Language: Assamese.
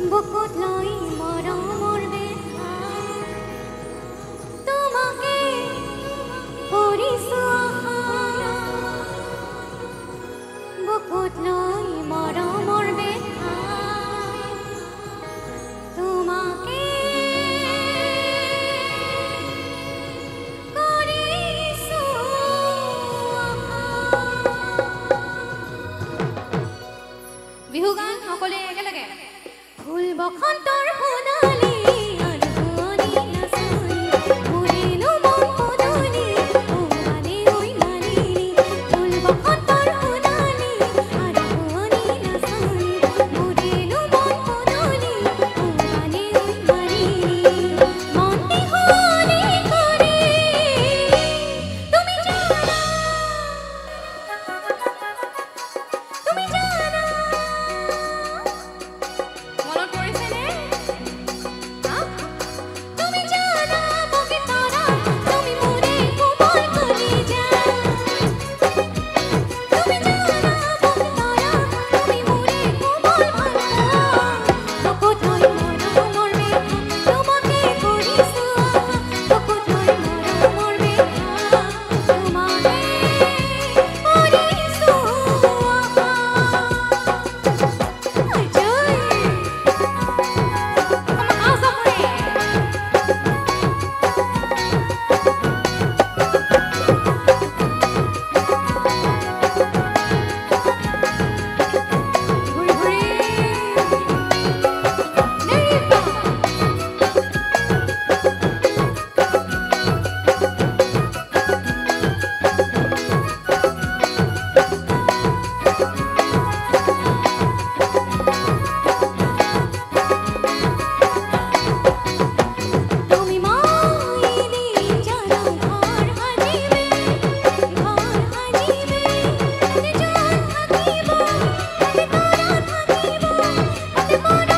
বুকুত লৈ মৰমৰ বেহা তোমাকে কৰিছো আশা বুকুত লৈ মৰমৰ বেহা তোমাকে কৰিছো আশা। বিহু গান সকলোৱে একেলগে ফুল বসন্তৰ সোণালী আৰু শুৱনি নাচনি ফুলিলো মন পদূলি ও মানে ঐ মালিনী ফুল বসন্তৰ সোণালী আৰু শুৱনি নাচনি ফুলিলো মন পদূলি ও মানে ঐ মালিনী মনটি শুৱনি কৰি তুমি জানা মনত পৰিছেনে তুমি জানা মকে তৰা তুমি মোৰে কোমল কলিজা তুমি জানা মকে তৰা তুমি মোৰে কোমল ভাষা বুকুত লৈ মৰমৰ বেহা তোমাকে কৰিছো আশা বুকুত লৈ মৰমৰ বেহা তোমাকে কৰিছো আশা। তুমি মই দিন জানো ঘৰ সাজিবে তাতে জোন থাকিব তাতে তৰা থাকিব তাতে মন